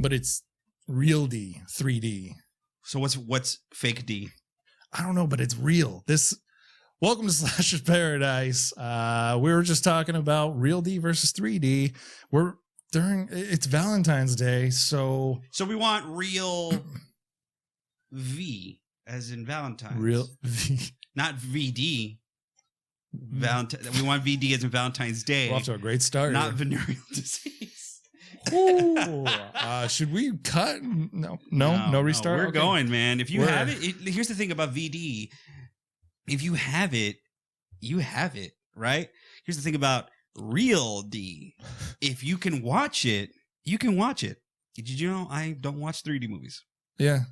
but it's real D, 3D. So what's fake D? I don't know, but it's real. Welcome to Slasher's Paradise. We were just talking about real D versus 3D. It's Valentine's Day, so we want real V as in Valentine's. Real V, not VD. Valentine. We want VD as in Valentine's Day. We're off to a great start. Not venereal disease. Ooh, should we cut? No restart. We're going, man. If you have it, here's the thing about VD. If you have it, you have it, right? Here's the thing about real D. If you can watch it, you can watch it. Did you know I don't watch 3D movies? Yeah.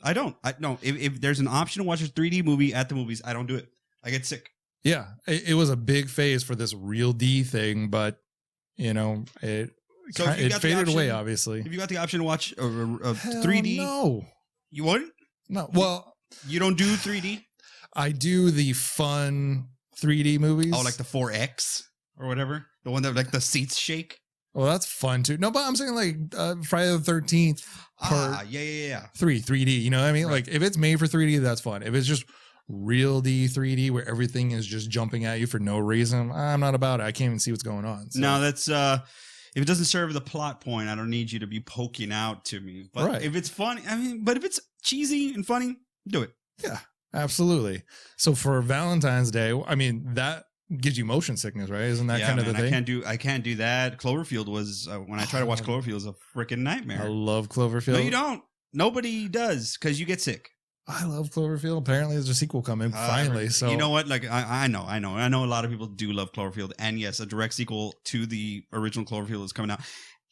I don't. If there's an option to watch a 3D movie at the movies, I don't do it. I get sick. Yeah. It was a big phase for this real D thing, but, it faded away, obviously. If you got the option to watch a 3D. No. You wouldn't? No. Well. You don't do 3D? I do the fun 3D movies. Oh, like the 4X or whatever? The one that like the seats shake? Well, that's fun too. No, but I'm saying like Friday the 13th. Yeah. 3D. You know what I mean? Right. Like if it's made for 3D, that's fun. If it's just real D 3D where everything is just jumping at you for no reason, I'm not about it. I can't even see what's going on. So. No, that's if it doesn't serve the plot point, I don't need you to be poking out to me. But if it's funny, but if it's cheesy and funny, do it. Yeah, absolutely. So for Valentine's Day, that gives you motion sickness, right? Isn't that kind of the thing? I can't do that. Cloverfield was when I try to watch Cloverfield, it was a freaking nightmare. I love Cloverfield. No, you don't. Nobody does because you get sick. I love Cloverfield. Apparently, there's a sequel coming finally. So you know what? Like I know a lot of people do love Cloverfield, and yes, a direct sequel to the original Cloverfield is coming out,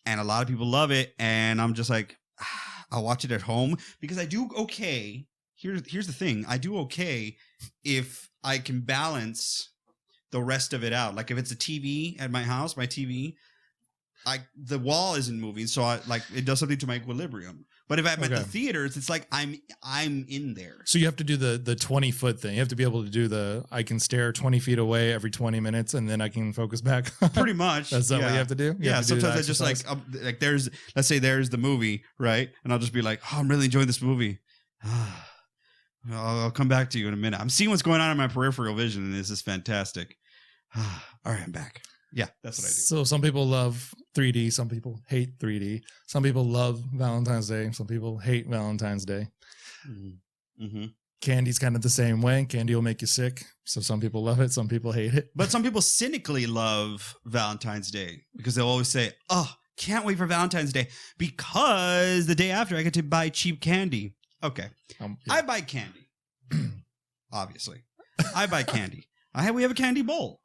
and a lot of people love it. And I'm just like, I'll watch it at home because I do okay. Here's the thing: I do okay if I can balance the rest of it out. Like if it's a TV at my house, my TV, the wall isn't moving, so it does something to my equilibrium. But if I'm at the theaters, it's like I'm in there. So you have to do the 20-foot thing. You have to be able to do I can stare 20 feet away every 20 minutes and then I can focus back. Pretty much. That's what you have to do? Sometimes I just like let's say there's the movie, right? And I'll just be like, oh, I'm really enjoying this movie. I'll come back to you in a minute. I'm seeing what's going on in my peripheral vision and this is fantastic. All right, I'm back. Yeah, that's what I do. So some people love 3D. Some people hate 3D. Some people love Valentine's Day. Some people hate Valentine's Day. Mm-hmm. Candy's kind of the same way. Candy will make you sick. So some people love it. Some people hate it. But some people cynically love Valentine's Day because they'll always say, oh, can't wait for Valentine's Day because the day after I get to buy cheap candy. Okay. I buy candy. Obviously. I buy candy. We have a candy bowl.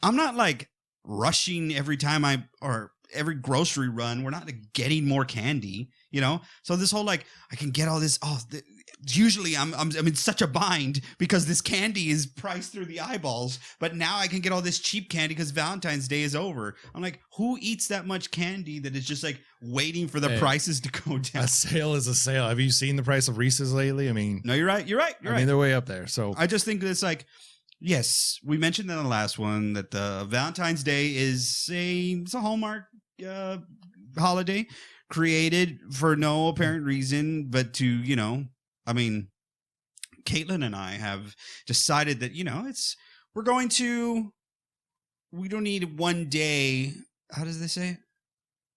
I'm not like rushing every time or every grocery run. We're not getting more candy, So this whole I can get all this. Usually I'm in such a bind because this candy is priced through the eyeballs. But now I can get all this cheap candy because Valentine's Day is over. I'm like, who eats that much candy that is just waiting for the prices to go down? A sale is a sale. Have you seen the price of Reese's lately? No, you're right. You're right. They're way up there. So I just think it's yes, we mentioned in the last one that the Valentine's Day is a Hallmark holiday created for no apparent reason, but to, Caitlin and I have decided that, we don't need one day. How does they say it?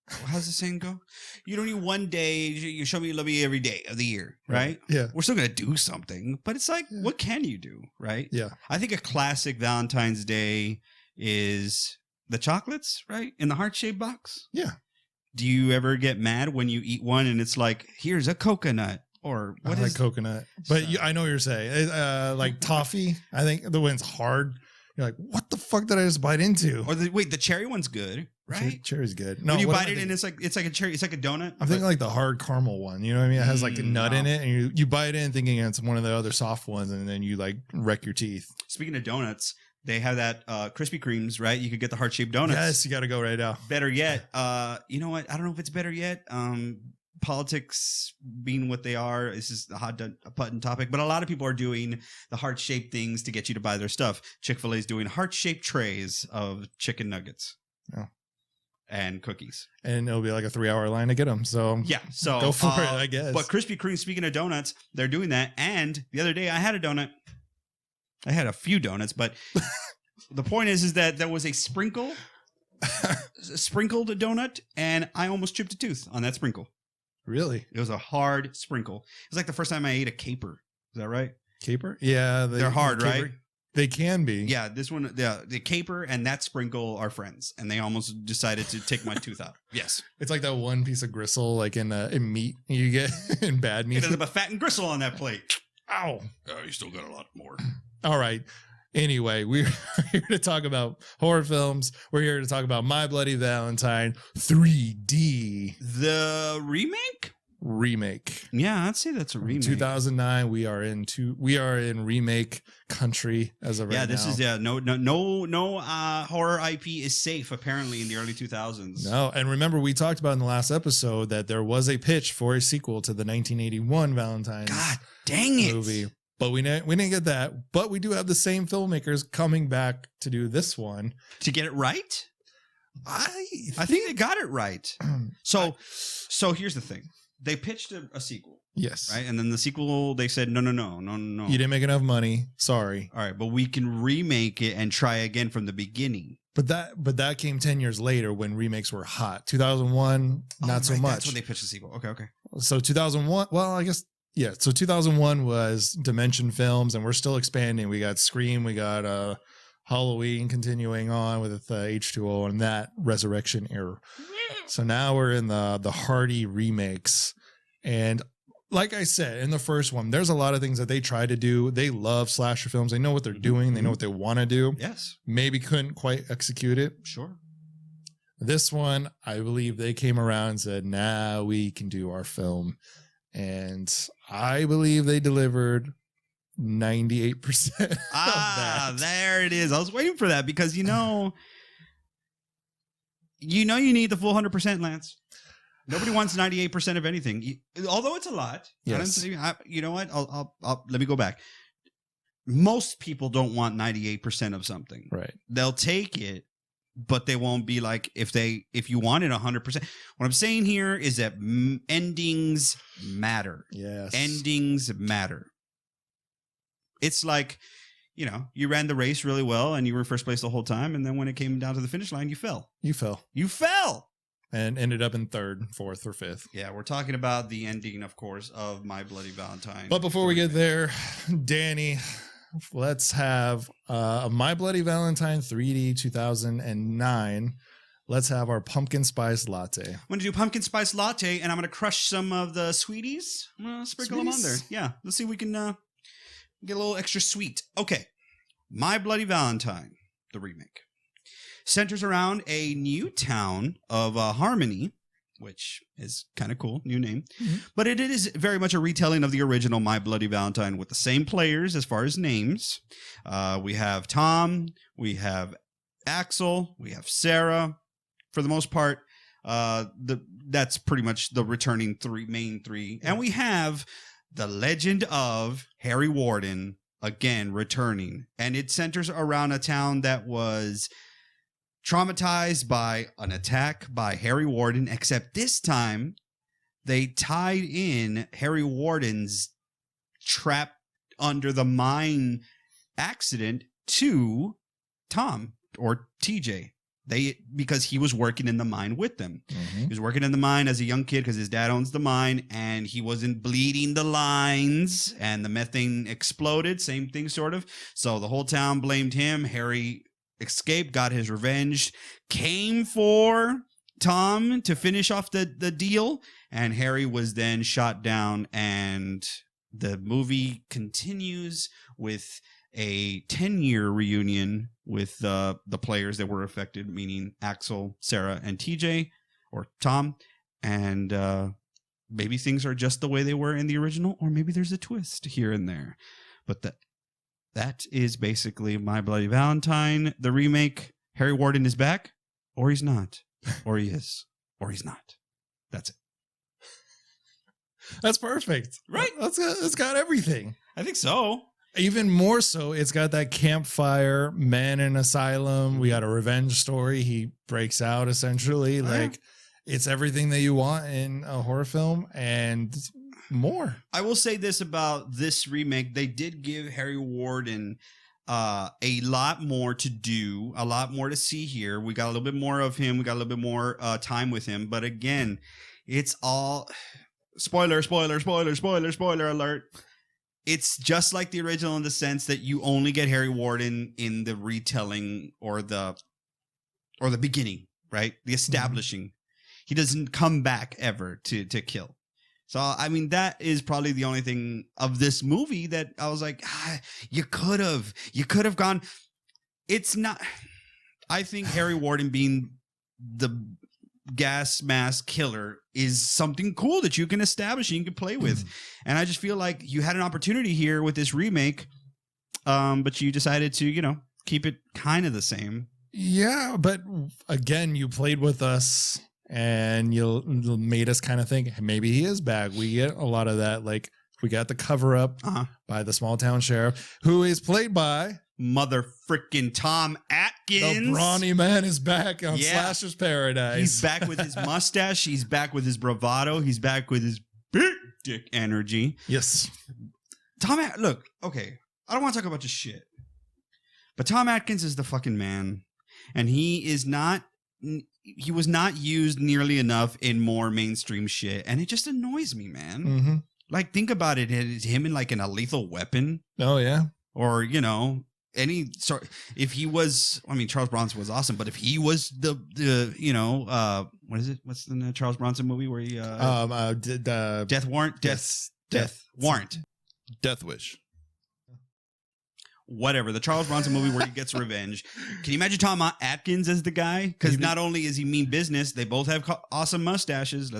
How's the saying go? You don't need one day. You show me you love me every day of the year, right? Yeah. We're still going to do something, but it's what can you do, right? Yeah. I think a classic Valentine's Day is the chocolates, right? In the heart-shaped box. Yeah. Do you ever get mad when you eat one and it's like, here's a coconut? Or what I like coconut. But I know what you're saying. Like toffee, I think the one's hard. You're like, what the fuck did I just bite into? Or the cherry one's good, right? Cherry's good. No, when you bite it and it's like a cherry, it's like a donut. I'm thinking like the hard caramel one. You know what I mean? It has like a nut in it, and you bite it in thinking it's one of the other soft ones, and then you wreck your teeth. Speaking of donuts, they have that Krispy Kremes, right? You could get the heart-shaped donuts. Yes, you got to go right now. Better yet, you know what? I don't know if it's better yet. Politics being what they are, this is a hot button topic, but a lot of people are doing the heart-shaped things to get you to buy their stuff. Chick-fil-A is doing heart-shaped trays of chicken nuggets. Oh. and cookies. And it'll be like a 3-hour line to get them. So yeah, so go for it, I guess. But Krispy Kreme, speaking of donuts, they're doing that. And the other day I had a donut. I had a few donuts, but the point is that there was a sprinkled donut, and I almost chipped a tooth on that sprinkle. Really? It was a hard sprinkle. It was like the first time I ate a caper. Is that right? Caper? Yeah. They're hard, right? They can be. Yeah, this one, the caper and that sprinkle are friends, and they almost decided to take my tooth out. Yes. It's like that one piece of gristle, like in meat you get in bad meat. There's a fat and gristle on that plate. Ow. Oh, you still got a lot more. All right. Anyway, we're here to talk about horror films. We're here to talk about My Bloody Valentine 3D. The remake? Yeah, I'd say that's a remake. 2009. We are in remake country as of right now. Yeah, this is no horror IP is safe apparently in the early 2000s. No, and remember we talked about in the last episode that there was a pitch for a sequel to the 1981 Valentine. God dang it. Movie. But we didn't get that. But we do have the same filmmakers coming back to do this one. To get it right? I think they got it right. So here's the thing. They pitched a sequel. Yes. Right? And then the sequel, they said, no. You didn't make enough money. Sorry. All right. But we can remake it and try again from the beginning. But that came 10 years later when remakes were hot. 2001, not so much. That's when they pitched the sequel. Okay. So 2001, well, I guess... Yeah, so 2001 was Dimension Films, and we're still expanding. We got Scream, we got Halloween continuing on with H2O and that Resurrection era. So now we're in the hearty remakes. And like I said, in the first one, there's a lot of things that they try to do. They love slasher films. They know what they're doing. They know what they want to do. Yes. Maybe couldn't quite execute it. Sure. This one, I believe they came around and said, now we can do our film. And I believe they delivered 98% of that. There it is. I was waiting for that because you need the full 100%, Lance. Nobody wants 98% of anything, although it's a lot. Yes. You know what? I'll let me go back. Most people don't want 98% of something. Right. They'll take it, but they won't be like if you wanted 100%. What I'm saying here is that endings matter. Yes. Endings matter. It's like, you ran the race really well and you were first place the whole time. And then when it came down to the finish line, you fell. You fell. And ended up in 3rd, 4th, or 5th. Yeah, we're talking about the ending, of course, of My Bloody Valentine. But before we get there, Danny, let's have My Bloody Valentine 3D 2009. Let's have our pumpkin spice latte. I'm going to do pumpkin spice latte, and I'm going to crush some of the sweeties. I'm going to sprinkle them on there. Yeah, let's see if we can get a little extra sweet. Okay, My Bloody Valentine, the remake, centers around a new town of Harmony, which is kind of cool, new name. Mm-hmm. But it is very much a retelling of the original My Bloody Valentine with the same players as far as names. We have Tom, we have Axel, we have Sarah. For the most part, that's pretty much the returning main three. And we have the legend of Harry Warden, again, returning. And it centers around a town that was traumatized by an attack by Harry Warden, except this time they tied in Harry Warden's trapped under the mine accident to Tom or TJ. Because he was working in the mine with them. Mm-hmm. He was working in the mine as a young kid because his dad owns the mine, and he wasn't bleeding the lines, and the methane exploded. Same thing, sort of. So the whole town blamed him. Harry escaped, got his revenge, came for Tom to finish off the deal, and Harry was then shot down, and the movie continues with a 10-year reunion with the players that were affected, meaning Axel, Sarah, and TJ, or Tom, and maybe things are just the way they were in the original, or maybe there's a twist here and there. But that is basically My Bloody Valentine, the remake. Harry Warden is back, or he's not, or he is, or he's not. That's it. That's perfect. Right? It's got everything. I think so. even more so, it's got that campfire, man in asylum. We got a revenge story. He breaks out essentially. Like, it's everything that you want in a horror film and more. I will say this about this remake. They did give Harry Warden a lot more to do, a lot more to see here. We got a little bit more of him. We got a little bit more time with him. But again, it's all spoiler alert. It's just like the original in the sense that you only get Harry Warden in the retelling or the beginning, right? The establishing. He doesn't come back ever to kill. So, I mean, that is probably the only thing of this movie that I was like, you could have gone. It's not. I think Harry Warden being the gas mask killer is something cool that you can establish and you can play with. And I just feel like you had an opportunity here with this remake, but you decided to, keep it kind of the same. Yeah, but again, you played with us. And you made us kind of think maybe he is back. We get a lot of that. Like, we got the cover up by the small town sheriff, who is played by mother frickin' Tom Atkins. The brawny man is back on Slasher's Paradise. He's back with his mustache. He's back with his bravado. He's back with his big dick energy. Yes. Look, okay, I don't want to talk about this shit, but Tom Atkins is the fucking man, and he was not used nearly enough in more mainstream shit. And it just annoys me, man. Mm-hmm. Like, think about it. It's him in a Lethal Weapon. Oh, yeah. Or, any sort. If he was, Charles Bronson was awesome, but if he was the what is it? What's the Charles Bronson movie where he, Death Warrant? Death Warrant. Death Wish. Whatever, the Charles Bronson movie where he gets revenge. Can you imagine Tom Atkins as the guy? Because not only is he mean business, they both have awesome mustaches.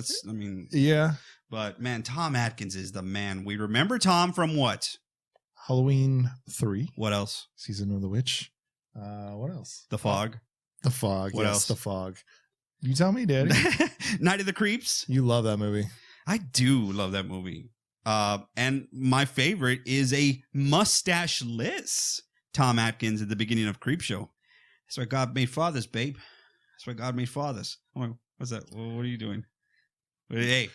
Yeah. But man, Tom Atkins is the man. We remember Tom from what? Halloween 3. What else? Season of the Witch. What else? The Fog. The Fog. What else? The Fog. You tell me, Daddy. Night of the Creeps. You love that movie. I do love that movie. And my favorite is a mustache-less Tom Atkins at the beginning of Creepshow. That's why God made fathers, babe. That's why God made fathers. I'm like, what's that? What are you doing? Hey,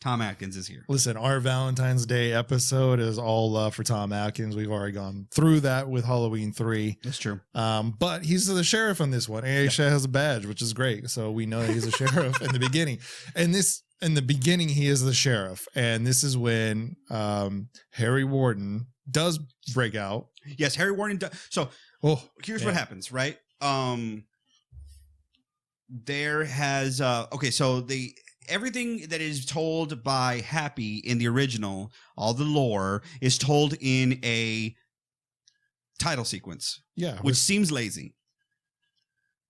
Tom Atkins is here. Listen, our Valentine's Day episode is all love for Tom Atkins. We've already gone through that with Halloween 3. That's true. But he's the sheriff on this one. And he has a badge, which is great. So we know he's a sheriff in the beginning. And in the beginning, he is the sheriff. And this is when Harry Warden does break out. Yes, Harry Warden does. So here's what happens, right? There has so everything that is told by Happy in the original, all the lore, is told in a title sequence. Yeah. Which seems lazy.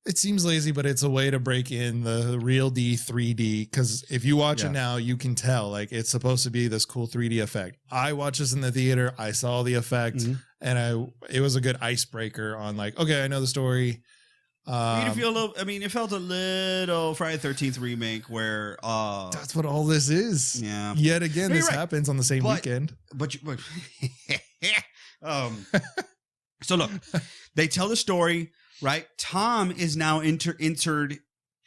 It seems lazy, but it's a way to break in the real 3D. Because if you watch it now, you can tell like it's supposed to be this cool 3D effect. I watched this in the theater. I saw the effect, and it was a good icebreaker on like, okay, I know the story. It felt a little Friday the 13th remake where that's what all this is. Yeah. Yet again, this happens on the same weekend. But so look, they tell the story. Right, Tom is now inserted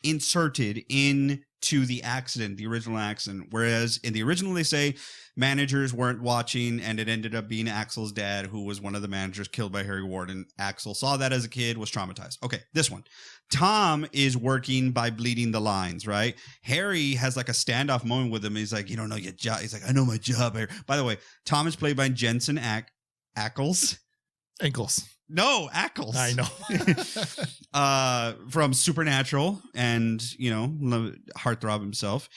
into the accident, the original accident. Whereas in the original, they say managers weren't watching, and it ended up being Axel's dad, who was one of the managers killed by Harry Warden. Axel saw that as a kid, was traumatized. Okay, this one, Tom is working by bleeding the lines. Right, Harry has like a standoff moment with him. He's like, "You don't know your job." He's like, "I know my job." Harry. By the way, Tom is played by Jensen Ackles. Ankles. No, Ackles. I know. From Supernatural and, heartthrob himself.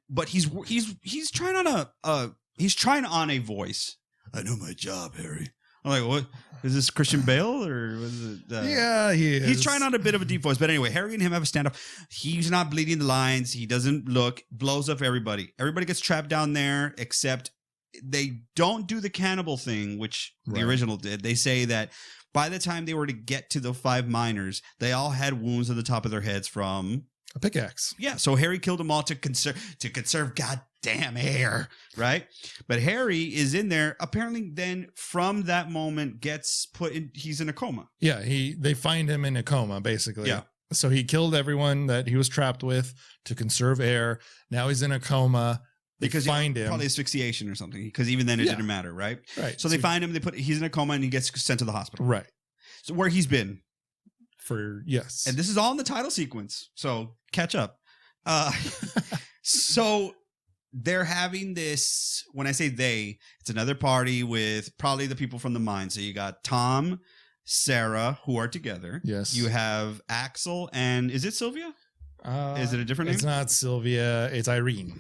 But he's trying on a voice. I know my job, Harry. I'm like, what? Is this Christian Bale or was it? Yeah, he is. He's trying on a bit of a deep voice. But anyway, Harry and him have a standoff. He's not bleeding the lines. He doesn't look, blows up everybody. Everybody gets trapped down there except they don't do the cannibal thing, which the original did. They say that by the time they were to get to the 5 miners, they all had wounds on the top of their heads from a pickaxe. Yeah, so Harry killed them all to conserve goddamn damn hair, right? But Harry is in there. Apparently, then from that moment, gets put in. He's in a coma. Yeah, they find him in a coma, basically. Yeah. So he killed everyone that he was trapped with to conserve air. Now he's in a coma. They find him. Probably asphyxiation or something, because even then it didn't matter, right? Right. So they find him. He's in a coma and he gets sent to the hospital. Right. So where he's been. Yes. And this is all in the title sequence. So catch up. So they're having this, when I say they, it's another party with probably the people from the mine. So you got Tom, Sarah, who are together. Yes. You have Axel and is it Sylvia? Is it a different name? It's not Sylvia. It's Irene.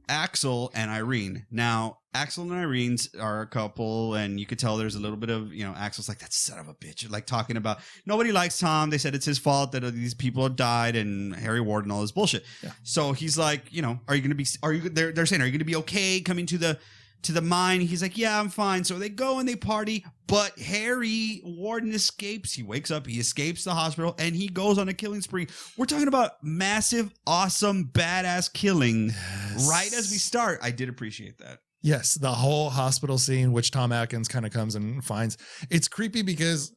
Axel and Irene. Now, Axel and Irene are a couple, and you could tell there's a little bit of, Axel's like, that son of a bitch. Like talking about, nobody likes Tom. They said it's his fault that these people died, and Harry Warden, all this bullshit. Yeah. So he's like, are you going to be, they're saying, are you going to be okay coming to the mine? He's like, yeah, I'm fine. So they go and they party, but Harry Warden escapes. He wakes up, he escapes the hospital, and he goes on a killing spree. We're talking about massive, awesome, badass killing right as we start. I did appreciate that. Yes, the whole hospital scene, which Tom Atkins kind of comes and finds. It's creepy because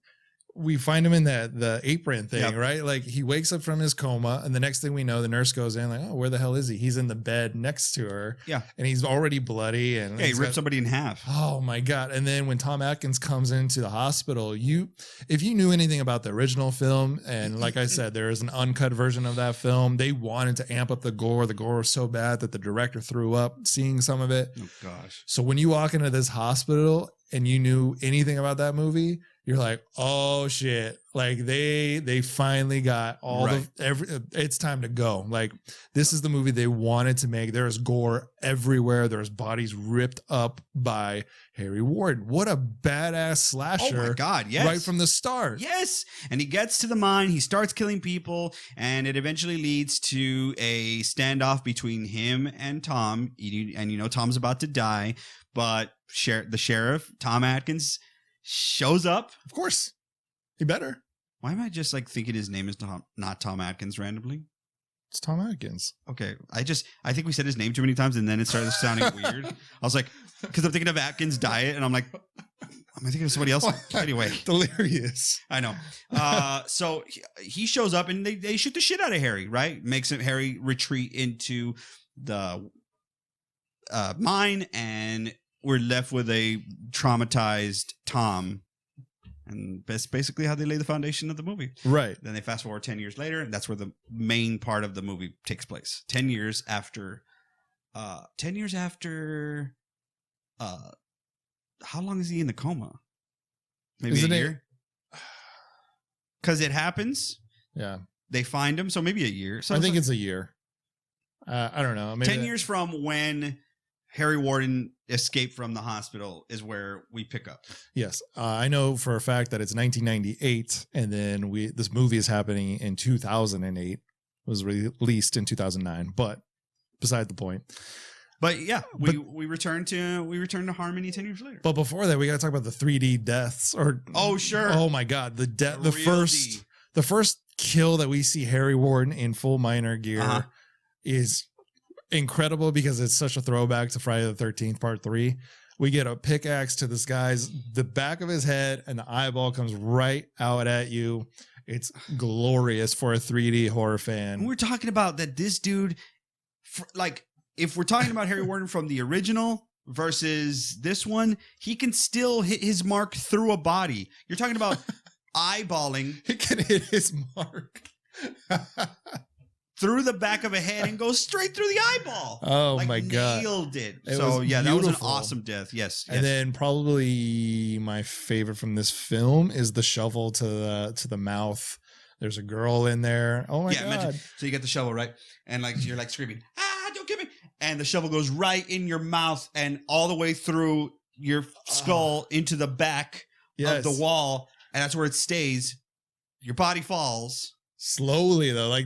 we find him in the apron thing, right? Like he wakes up from his coma, and the next thing we know, the nurse goes in like, oh, where the hell is he? He's in the bed next to her. Yeah. And he's already bloody. And he ripped somebody in half. Oh my God. And then when Tom Atkins comes into the hospital, if you knew anything about the original film, and like I said, there is an uncut version of that film, they wanted to amp up the gore. The gore was so bad that the director threw up seeing some of it. Oh gosh. So when you walk into this hospital and you knew anything about that movie, you're like, oh shit. Like they finally got all it's time to go. Like this is the movie they wanted to make. There is gore everywhere. There's bodies ripped up by Harry Warden. What a badass slasher. Oh my God, yes. Right from the start. Yes. And he gets to the mine, he starts killing people, and it eventually leads to a standoff between him and Tom. And Tom's about to die, but the sheriff, Tom Atkins, shows up. Of course. He better. Why am I just like thinking his name is not Tom Atkins randomly? It's Tom Atkins. Okay. I think we said his name too many times and then it started sounding weird. I was like, because I'm thinking of Atkins Diet and I'm like, am I thinking of somebody else? Anyway. Delirious. I know. So he shows up and they shoot the shit out of Harry, right? Makes Harry retreat into the mine, and we're left with a traumatized Tom. And that's basically how they lay the foundation of the movie. Right. Then they fast forward 10 years later, and that's where the main part of the movie takes place. 10 years after, how long is he in the coma? Maybe a year? Because it happens. Yeah. They find him, so maybe a year. So I think it's a year. I don't know. Maybe 10 years from when Harry Warden escaped from the hospital is where we pick up. Yes. I know for a fact that it's 1998, and then this movie is happening in 2008. It was released in 2009, but beside the point. But yeah, we return to Harmony 10 years later. But before that, we got to talk about the 3D deaths. Oh sure. Oh my God, the first kill that we see Harry Warden in full miner gear is incredible because it's such a throwback to Friday the 13th Part 3. We get a pickaxe to this guy's the back of his head, and the eyeball comes right out at you. It's glorious for a 3D horror fan. And we're talking about that this dude, if we're talking about Harry Warden from the original versus this one, he can still hit his mark through a body. You're talking about eyeballing. He can hit his mark through the back of a head and go straight through the eyeball. Oh my God. Nailed it. That was an awesome death. Yes. And then probably my favorite from this film is the shovel to the mouth. There's a girl in there. Oh my God. Imagine, so you get the shovel, right? And you're screaming, don't give me. And the shovel goes right in your mouth and all the way through your skull into the back of the wall. And that's where it stays. Your body falls. Slowly though,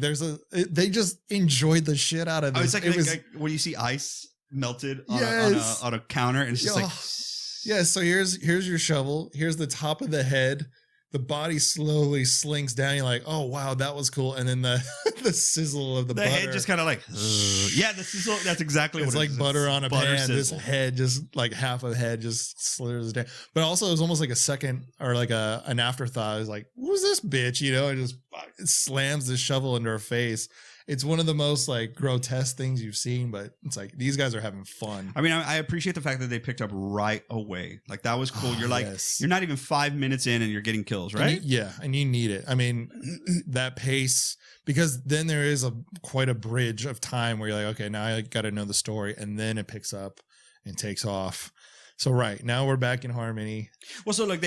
they just enjoyed the shit out of this. It's like when you see ice melted on a counter, and it's just yeah. So here's your shovel. Here's the top of the head. the body slowly slinks down. You're like, oh wow, that was cool. And then the the sizzle of the butter. head just kind of like, yeah, the sizzle. That's exactly it's what like butter on a pan. Sizzle. This head just like half of head just slithers down. But also it was almost like a second or like an afterthought. It was like, who's this bitch? You know, it slams the shovel into her face. It's one of the most like grotesque things you've seen, but it's like these guys are having fun. I mean, I appreciate the fact that they picked up right away. Like that was cool. You're like, you're not even 5 minutes in and you're getting kills, right? And you need it. I mean, that pace, because then there is quite a bridge of time where you're like, okay, now I got to know the story, and then it picks up and takes off. So right now we're back in harmony. Well, so like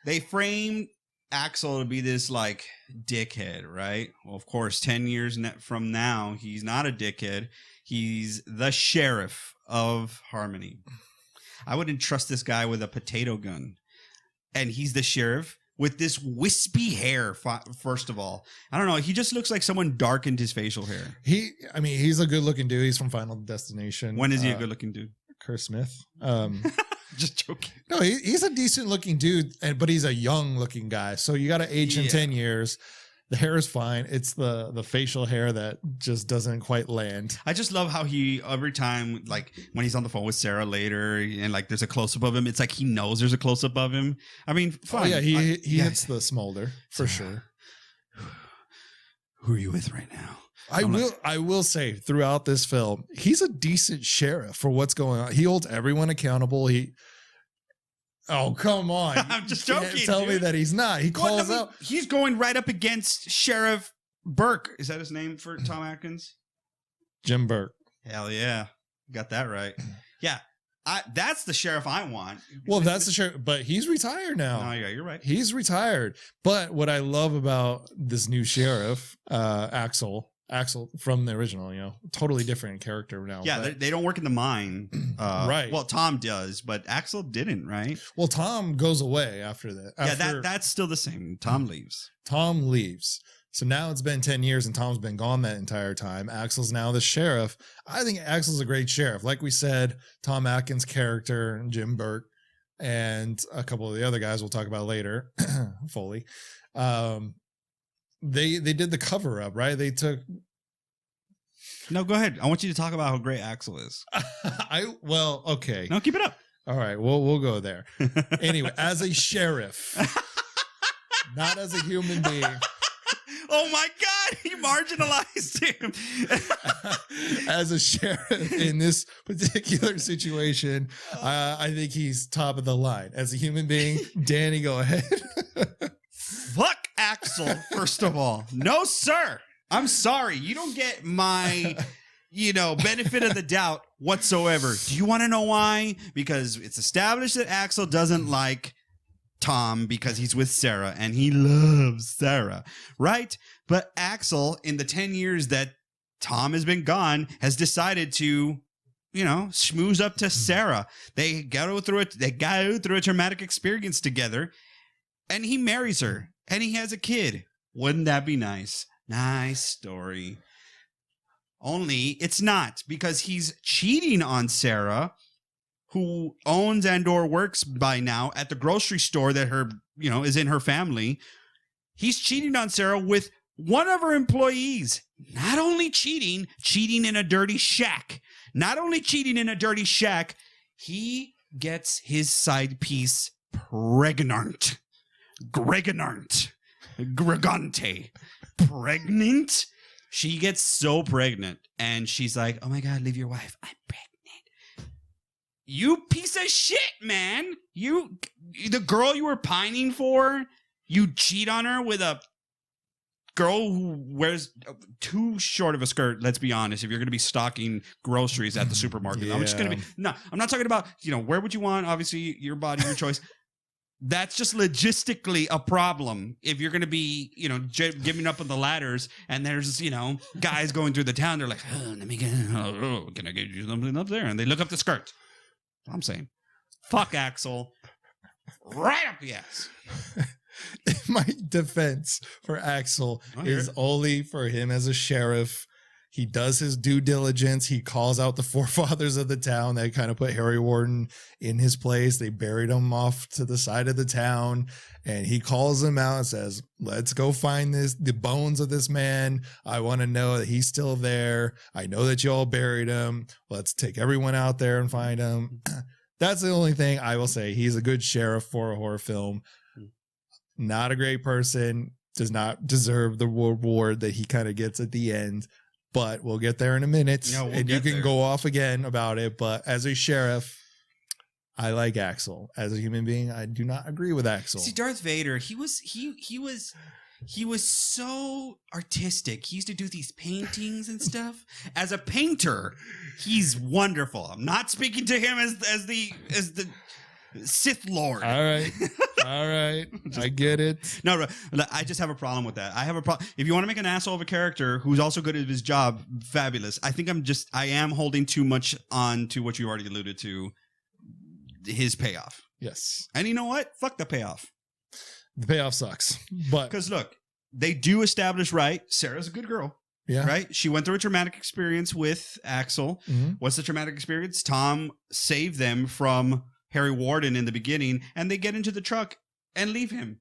they framed Axel to be this like dickhead, right? Well, of course, 10 years from now, he's not a dickhead. He's the sheriff of Harmony. I wouldn't trust this guy with a potato gun. And he's the sheriff with this wispy hair, first of all. I don't know. He just looks like someone darkened his facial hair. He's a good looking dude. He's from Final Destination. When is he a good looking dude? Kurt Smith. Just joking. No, he's a decent looking dude, but he's a young looking guy. So you got to age him 10 years. The hair is fine. It's the facial hair that just doesn't quite land. I just love how he, every time, like when he's on the phone with Sarah later and like there's a close up of him, it's like he knows there's a close up of him. I mean, fine. Oh, yeah, he hits the smolder for sure. Who are you with right now? I will say throughout this film, he's a decent sheriff for what's going on. He holds everyone accountable. Oh, come on. I'm just joking. Tell me that he's not. He calls out. He's going right up against Sheriff Burke. Is that his name for Tom Atkins? Jim Burke. Hell yeah. Got that right. Yeah. That's the sheriff I want. Well, that's the sheriff, but he's retired now. Oh, yeah, you're right. He's retired. But what I love about this new sheriff, Axel from the original, totally different character now. Yeah, they don't work in the mine. Right. Well, Tom does, but Axel didn't, right? Well, Tom goes away after that. That's still the same. Tom leaves. Tom leaves. So now it's been 10 years and Tom's been gone that entire time. Axel's now the sheriff. I think Axel's a great sheriff. Like we said, Tom Atkins' character, Jim Burke, and a couple of the other guys we'll talk about later, Foley. They did the cover up, right? They took. No, go ahead. I want you to talk about how great Axel is. Okay. No, keep it up. All right. We'll go there. Anyway, as a sheriff, not as a human being. Oh my God, he marginalized him. As a sheriff in this particular situation, I think he's top of the line. As a human being, Danny, go ahead. Fuck Axel, first of all. No, sir. I'm sorry. You don't get my, benefit of the doubt whatsoever. Do you want to know why? Because it's established that Axel doesn't like Tom because he's with Sarah and he loves Sarah, right? But Axel, in the 10 years that Tom has been gone, has decided to, schmooze up to Sarah. They go through a traumatic experience together, and he marries her, and he has a kid. Wouldn't that be nice? Nice story. Only it's not, because he's cheating on Sarah, who owns and/or works by now at the grocery store that is in her family. He's cheating on Sarah with one of her employees. Not only cheating in a dirty shack. Not only cheating in a dirty shack, he gets his side piece pregnant. Gregante. Pregnant. She gets so pregnant, and she's like, oh my God, leave your wife. I'm pregnant. You piece of shit, man. The girl you were pining for, you cheat on her with a girl who wears too short of a skirt. Let's be honest. If you're going to be stocking groceries at the supermarket, I'm just going to be, no, I'm not talking about, where would you want? Obviously your body, your choice. That's just logistically a problem. If you're going to be, giving up on the ladders and there's, guys going through the town, they're like, let me get, can I get you something up there? And they look up the skirt. I'm saying, fuck Axel, right up the ass. My defense for Axel is only for him as a sheriff. He does his due diligence. He calls out the forefathers of the town that kind of put Harry Warden in his place. They buried him off to the side of the town, and he calls them out and says, let's go find the bones of this man. I want to know that he's still there. I know that you all buried him. Let's take everyone out there and find him. That's the only thing I will say. He's a good sheriff for a horror film. Not a great person. Does not deserve the reward that he kind of gets at the end. But we'll get there in a minute, and you can go off again about it. But as a sheriff, I like Axel. As a human being, I do not agree with Axel. See, Darth Vader, he was so artistic. He used to do these paintings and stuff. As a painter, he's wonderful. I'm not speaking to him as the Sith Lord. All right. I get it. No, I just have a problem with that. I have a problem. If you want to make an asshole of a character who's also good at his job, fabulous. I think I am holding too much on to what you already alluded to, his payoff. Yes. And you know what? Fuck the payoff. The payoff sucks. But because look, they do establish, right, Sarah's a good girl. Yeah. Right? She went through a traumatic experience with Axel. Mm-hmm. What's the traumatic experience? Tom saved them from Harry Warden in the beginning, and they get into the truck and leave him.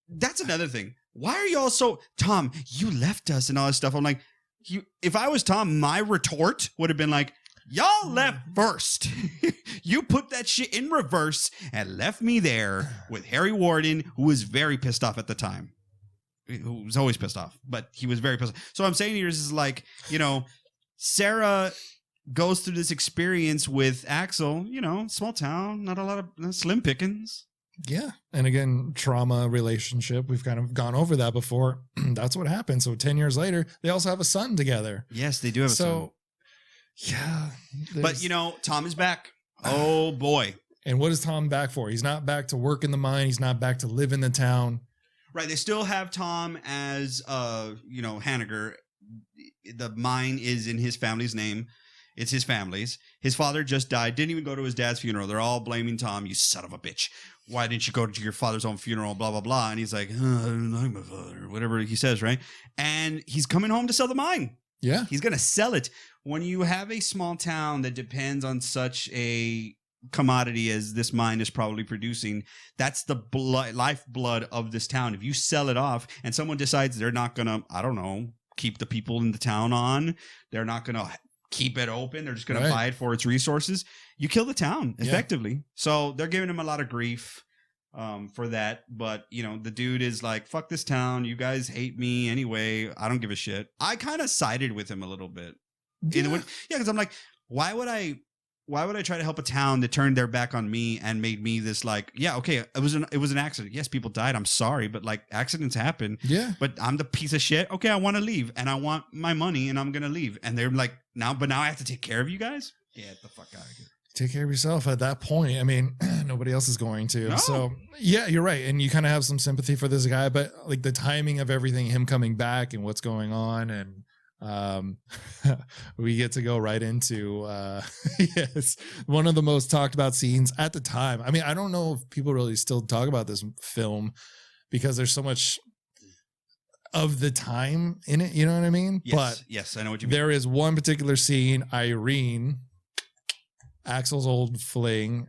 That's another thing. Why are y'all so, Tom, you left us and all this stuff. I'm like, if I was Tom, my retort would have been like, y'all left first. You put that shit in reverse and left me there with Harry Warden, who was very pissed off at the time. Who was always pissed off, but he was very pissed off. So what I'm saying here is like, Sarah goes through this experience with Axel, small town, not a lot of slim pickings. Yeah. And again, trauma relationship. We've kind of gone over that before. That's what happened. So 10 years later, they also have a son together. Yes, they do have a son. Yeah. But, Tom is back. Oh, boy. And what is Tom back for? He's not back to work in the mine. He's not back to live in the town. Right. They still have Tom as, Hanniger. The mine is in his family's name. It's his family's. His father just died. Didn't even go to his dad's funeral. They're all blaming Tom. You son of a bitch. Why didn't you go to your father's own funeral? Blah, blah, blah. And he's like, I don't like my father. Whatever he says, right? And he's coming home to sell the mine. Yeah. He's going to sell it. When you have a small town that depends on such a commodity as this mine is probably producing, that's the lifeblood of this town. If you sell it off and someone decides they're not going to, keep the people in the town on, they're not going to keep it open, they're just going to buy it for its resources, you kill the town effectively. Yeah. So they're giving him a lot of grief for that. But, the dude is like, fuck this town. You guys hate me anyway. I don't give a shit. I kind of sided with him a little bit. Yeah, because I'm like, why would I try to help a town that turned their back on me and made me this it was an accident. Yes, people died. I'm sorry, but accidents happen. Yeah. But I'm the piece of shit. Okay, I want to leave and I want my money and I'm gonna leave. And they're like, now I have to take care of you guys? Get the fuck out of here. Take care of yourself at that point. I mean, nobody else is going to. No. So yeah, you're right. And you kind of have some sympathy for this guy, but the timing of everything, him coming back and what's going on, and we get to go right into yes, one of the most talked about scenes at the time. I mean, I don't know if people really still talk about this film because there's so much of the time in it, you know what I mean? Yes, yes, I know what you mean. There is one particular scene, Irene, Axel's old fling,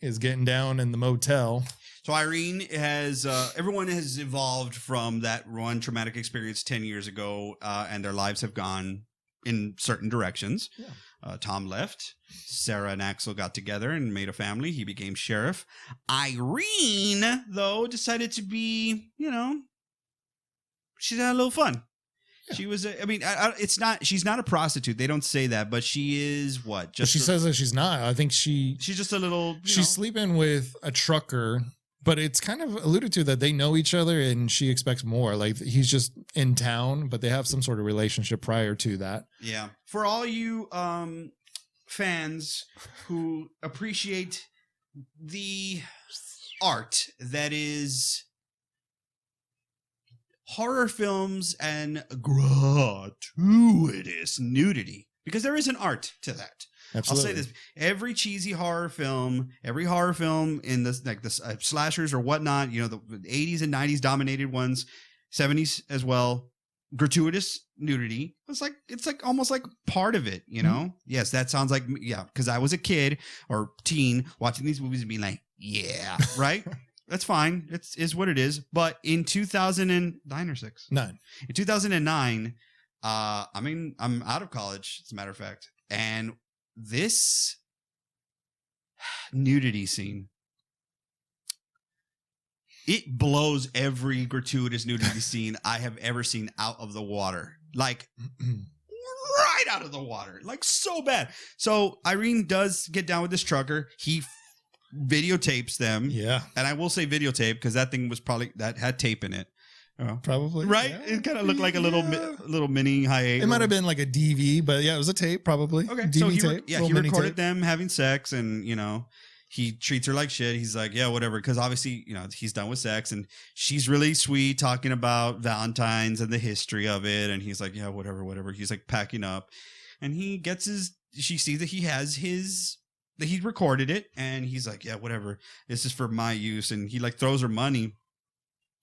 is getting down in the motel. So Irene has, everyone has evolved from that one traumatic experience 10 years ago, and their lives have gone in certain directions. Yeah. Tom left. Sarah and Axel got together and made a family. He became sheriff. Irene, though, decided to be, she's had a little fun. Yeah. She was, she's not a prostitute. They don't say that, but she is what? She says that she's not. I think she's just a little, she's sleeping with a trucker. But it's kind of alluded to that they know each other and she expects more. He's just in town, but they have some sort of relationship prior to that. Yeah. For all you fans who appreciate the art that is horror films and gratuitous nudity, because there is an art to that. Absolutely. I'll say this: every cheesy horror film, in the slashers or whatnot, the 80s and 90s dominated ones, 70s as well. Gratuitous nudity. It's like almost like part of it, you know? Mm-hmm. Yes, that sounds like, yeah, because I was a kid or teen watching these movies and being like, yeah, right? That's fine. It is what it is. But in 2009 or 6? 9. In 2009, I'm out of college, as a matter of fact. And this nudity scene, it blows every gratuitous nudity scene I have ever seen out of the water. Like, right out of the water. Like, so bad. So Irene does get down with this trucker. He videotapes them. Yeah. And I will say videotape because that thing was probably, that had tape in it. Probably. Right? Yeah. It kind of looked like a little mini hi-8. It might have been like a DV, but yeah, it was a tape probably. Okay. DV so tape. He recorded them having sex and, you know, he treats her like shit. He's like, yeah, whatever. Because obviously, you know, he's done with sex and she's really sweet talking about Valentine's and the history of it. And he's like, yeah, whatever. He's like packing up and she sees that he recorded it and he's like, yeah, whatever. This is for my use. And he like throws her money.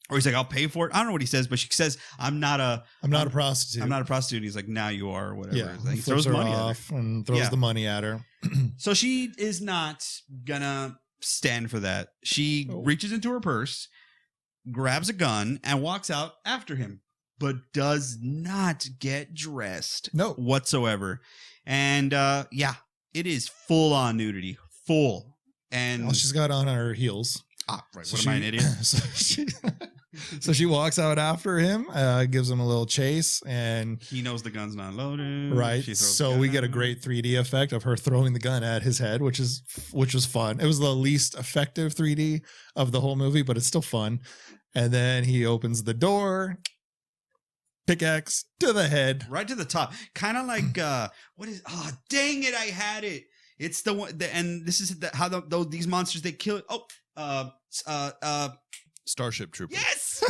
Or he's like, I'll pay for it. I don't know what he says, but she says, I'm not a prostitute. I'm not a prostitute. He's like, now you are, or whatever. Yeah, he throws money off and throws the money at her. So she is not gonna stand for that. She reaches into her purse, grabs a gun, and walks out after him, but does not get dressed. No. Whatsoever. And it is full on nudity. Full. And all she's got on her heels. Ah, right. So am I an idiot? So she walks out after him, gives him a little chase, and he knows the gun's not loaded. Right. So we get a great 3D effect of her throwing the gun at his head, which was fun. It was the least effective 3D of the whole movie, but it's still fun. And then he opens the door, pickaxe to the head, right to the top, kind of like what is? Oh, dang it! I had it. It's the one, and this is how these monsters they kill. Starship Troopers. Yes,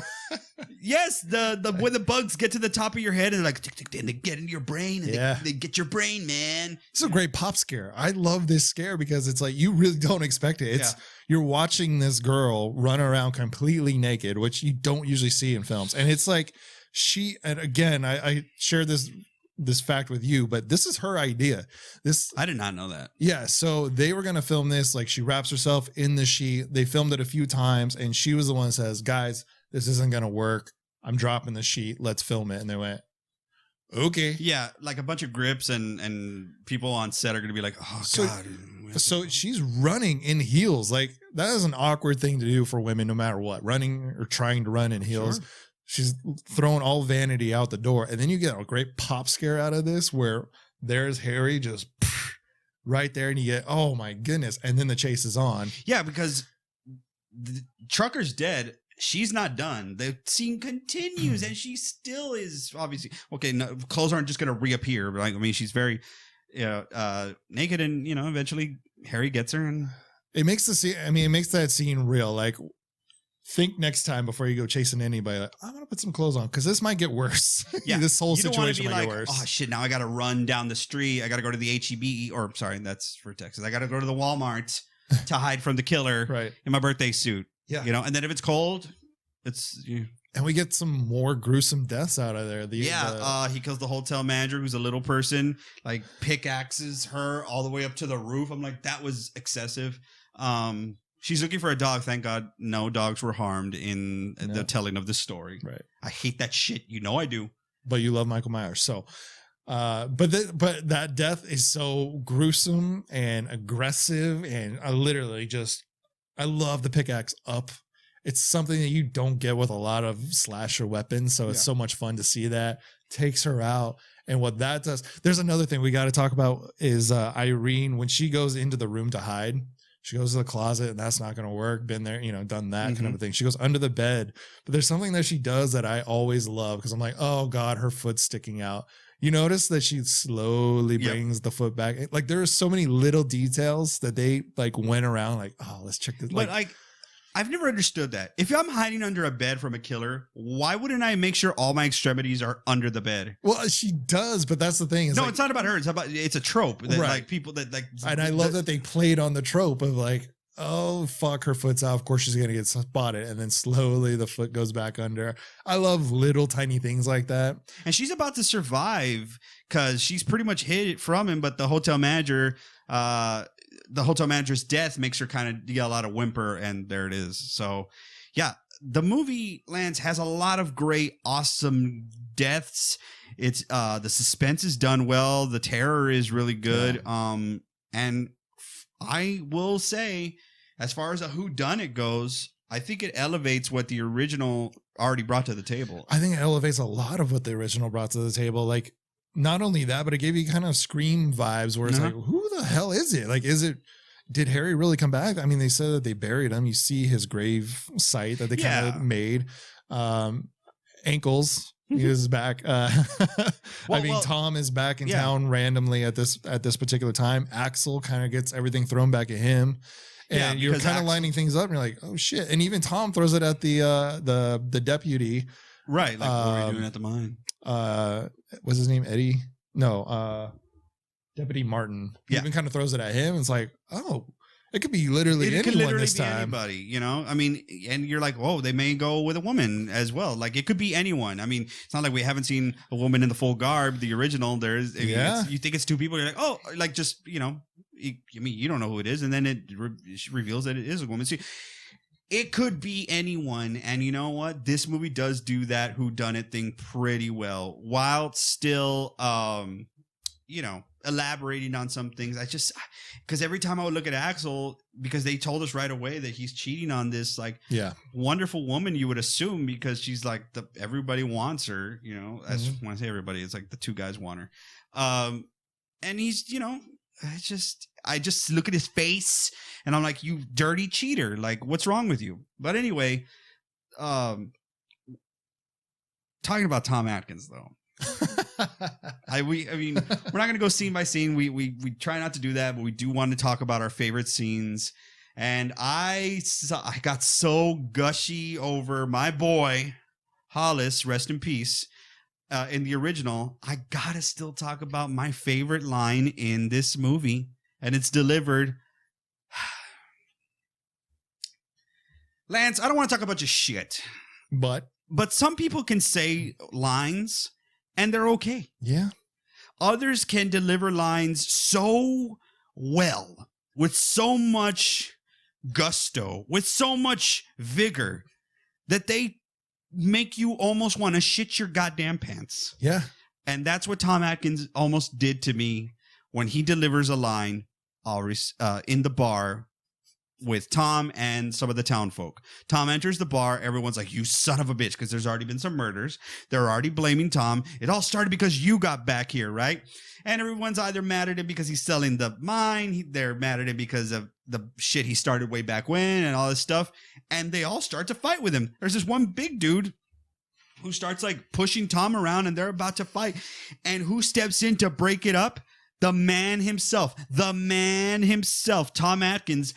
yes. The when the bugs get to the top of your head and they're like, and they get into your brain and they get your brain, man. It's a great pop scare. I love this scare because it's like you really don't expect it. You're watching this girl run around completely naked, which you don't usually see in films, and it's like and again, I shared this fact with you, but this is her idea. I did not know that. Yeah, so they were gonna film this, like she wraps herself in the sheet. They filmed it a few times, and she was the one that says, "Guys, this isn't gonna work. I'm dropping the sheet. Let's film it." And they went, "Okay." Yeah, like a bunch of grips and people on set are gonna be like, "Oh God." So she's running in heels. Like that is an awkward thing to do for women, no matter what. Running or trying to run in heels. Sure. She's throwing all vanity out the door. And then you get a great pop scare out of this where there's Harry just right there and you get, oh my goodness. And then the chase is on. Yeah, because the trucker's dead. She's not done. The scene continues and she still is obviously, okay, no, clothes aren't just going to reappear. But I mean, she's very naked and, you know, eventually Harry gets her and it makes the scene, I mean, it makes that scene real. Like, think next time before you go chasing anybody, like, I'm going to put some clothes on because this might get worse. Yeah. This whole situation might get worse. Oh, shit. Now I got to run down the street. I got to go to the HEB, or sorry, that's for Texas. I got to go to the Walmart to hide from the killer in my birthday suit. Yeah. You know, and then if it's cold, it's. And we get some more gruesome deaths out of there. He kills the hotel manager who's a little person, like pickaxes her all the way up to the roof. I'm like, that was excessive. She's looking for a dog. Thank God no dogs were harmed in the telling of this story. Right. I hate that shit. You know I do. But you love Michael Myers. So, but that death is so gruesome and aggressive. And I love the pickaxe up. It's something that you don't get with a lot of slasher weapons. So it's so much fun to see that. Takes her out. And what that does, there's another thing we got to talk about is Irene, when she goes into the room to hide. She goes to the closet and that's not going to work. Been there, done that kind of a thing. She goes under the bed, but there's something that she does that I always love because I'm like, oh God, her foot's sticking out. You notice that she slowly brings the foot back. Like there are so many little details that they like went around like, oh, let's check this. But I've never understood that. If I'm hiding under a bed from a killer, why wouldn't I make sure all my extremities are under the bed? Well, she does, but that's the thing. It's not about her. It's a trope that like people that like. And I love that they played on the trope of like, oh, fuck, her foot's out. Of course she's going to get spotted. And then slowly the foot goes back under. I love little tiny things like that. And she's about to survive because she's pretty much hid it from him. But the hotel manager's death makes her kind of yell out a whimper. And there it is. So, yeah, the movie, Lance, has a lot of great, awesome deaths. It's the suspense is done well. The terror is really good. Yeah. And I will say, as far as a whodunit goes, I think it elevates what the original already brought to the table. I think it elevates a lot of what the original brought to the table. Like, not only that, but it gave you kind of Scream vibes where it's like, who the hell is it? Like, did Harry really come back? I mean, they said that they buried him. You see his grave site that they kind of made. Ankles. He is back. Tom is back in town randomly at this particular time. Axel kind of gets everything thrown back at him. And you're kind of lining things up and you're like, oh shit. And even Tom throws it at the deputy. Right. Like, what are you doing at the mine? What's his name? Eddie? No, Deputy Martin. He even kind of throws it at him. It's like, oh, it could be literally anyone this time. Anybody, you know? I mean, and you're like, whoa, they may go with a woman as well. Like, it could be anyone. I mean, it's not like we haven't seen a woman in the full garb, the original. You think it's two people. You're like, oh, like just, you know, you don't know who it is. And then it reveals that it is a woman. So it could be anyone. And you know what? This movie does do that whodunit thing pretty well while still, elaborating on some things. Because every time I would look at Axel, because they told us right away that he's cheating on this wonderful woman, you would assume, because she's like everybody wants her, you know. As when I say everybody, it's like the two guys want her. And he's, you know, I just look at his face and I'm like, you dirty cheater, like what's wrong with you? But anyway, talking about Tom Atkins though. I mean, we're not going to go scene by scene. We try not to do that, but we do want to talk about our favorite scenes. And I got so gushy over my boy Hollis, rest in peace. In the original, I gotta still talk about my favorite line in this movie, and it's delivered. Lance, I don't want to talk about your shit, but some people can say lines and they're okay. Yeah. Others can deliver lines so well, with so much gusto, with so much vigor, that they make you almost want to shit your goddamn pants. Yeah. And that's what Tom Atkins almost did to me when he delivers a line in the bar with Tom and some of the town folk. Tom enters the bar. Everyone's like, you son of a bitch, because there's already been some murders. They're already blaming Tom. It all started because you got back here, right? And everyone's either mad at him because he's selling the mine. They're mad at him because of the shit he started way back when and all this stuff. And they all start to fight with him. There's this one big dude who starts like pushing Tom around, and they're about to fight. And who steps in to break it up? The man himself, Tom Atkins,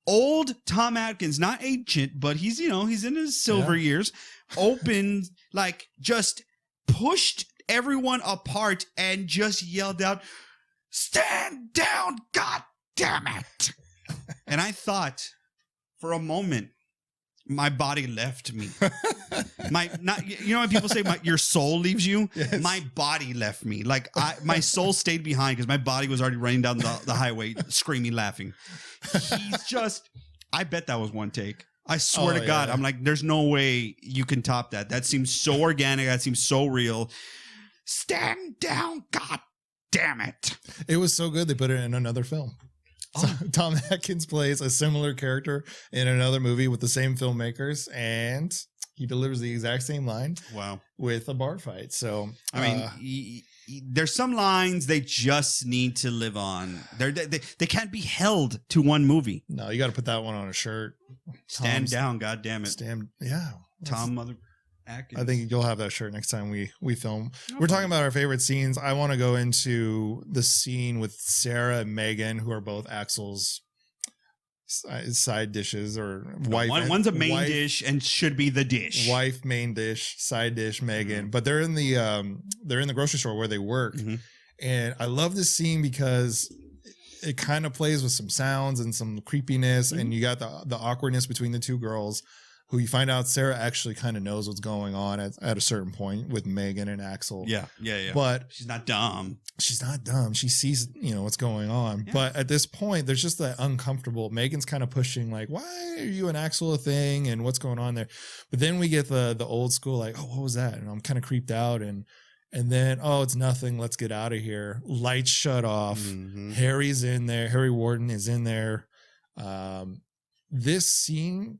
old Tom Atkins, not ancient, but he's in his silver years, opened, like, just pushed everyone apart and just yelled out, "Stand down, God damn it." And I thought for a moment, my body left me. When people say your soul leaves you, yes. My body left me. Like my soul stayed behind because my body was already running down the highway, screaming, laughing. I bet that was one take. I swear to God, I'm like, there's no way you can top that. That seems so organic. That seems so real. Stand down, God damn it. It was so good they put it in another film. So Tom Atkins plays a similar character in another movie with the same filmmakers, and he delivers the exact same line. Wow. With a bar fight. So I mean, there's some lines they just need to live on. They can't be held to one movie. No, you got to put that one on a shirt. Stand down, God damn it. Tom Mother Atkins. I think you'll have that shirt next time we film. We're talking about our favorite scenes. I want to go into the scene with Sarah and Megan, who are both Axel's side dishes, or wife. One's a main dish and should be the dish. Wife, main dish, side dish, Megan. Mm-hmm. But they're in the grocery store where they work. Mm-hmm. And I love this scene because it kind of plays with some sounds and some creepiness, and you got the awkwardness between the two girls, who you find out Sarah actually kind of knows what's going on at a certain point with Megan and Axel. Yeah. But she's not dumb. She's not dumb. She sees, what's going on. Yeah. But at this point, there's just that uncomfortable. Megan's kind of pushing, like, why are you and Axel a thing? And what's going on there? But then we get the old school, like, oh, what was that? And I'm kind of creeped out. And then, oh, it's nothing. Let's get out of here. Lights shut off. Mm-hmm. Harry's in there. Harry Warden is in there. This scene,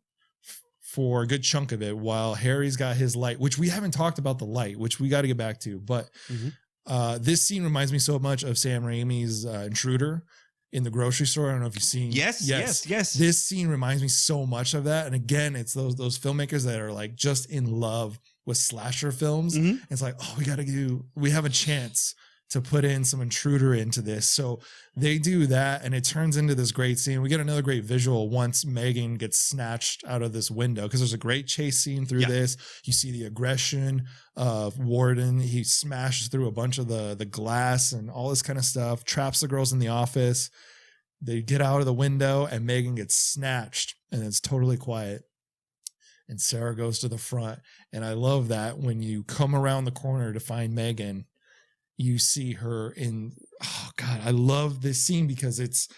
for a good chunk of it, while Harry's got his light, which we haven't talked about the light, which we got to get back to. But this scene reminds me so much of Sam Raimi's Intruder in the grocery store. I don't know if you've seen. Yes. This scene reminds me so much of that. And again, it's those filmmakers that are like just in love with slasher films. Mm-hmm. It's like, oh, we have a chance to put in some Intruder into this. So they do that, and it turns into this great scene. We get another great visual once Megan gets snatched out of this window, because there's a great chase scene through this. You see the aggression of Warden. He smashes through a bunch of the glass and all this kind of stuff, traps the girls in the office. They get out of the window, and Megan gets snatched, and it's totally quiet. And Sarah goes to the front. And I love that when you come around the corner to find Megan, you see her in, oh God, I love this scene because it's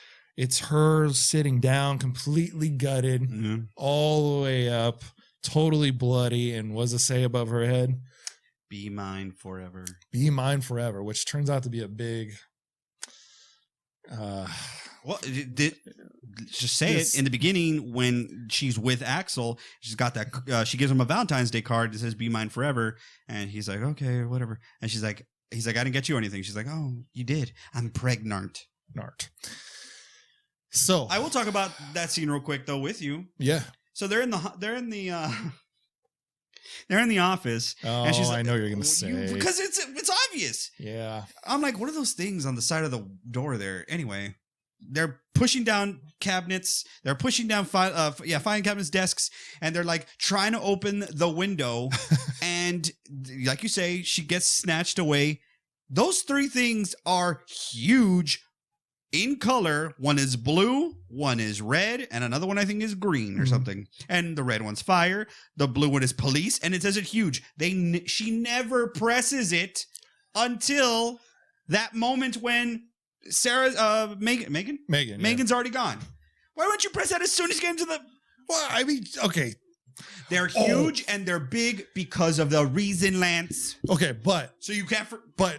her sitting down, completely gutted, all the way up, totally bloody. And what does it say above her head? Be mine forever. Be mine forever, which turns out to be a big... just say it in the beginning when she's with Axel. She's got that. She gives him a Valentine's Day card that says "Be mine forever," and he's like, "Okay, whatever." And he's like, "I didn't get you anything." She's like, "Oh, you did. I'm pregnant." So I will talk about that scene real quick though with you. Yeah. So they're in the office. Oh, and she's like, I know you're gonna say, because it's obvious. Yeah. I'm like, what are those things on the side of the door there? Anyway. They're pushing down cabinets. They're pushing down filing cabinets, desks, and they're like trying to open the window. And like you say, she gets snatched away. Those three things are huge in color. One is blue, one is red, and another one I think is green or something. And the red one's fire. The blue one is police, and it says it huge. She never presses it until that moment when Megan's already gone. Why wouldn't you press that as soon as you get into the... Well, I mean, okay. They're huge and they're big because of the reason, Lance. Okay, but... So you can't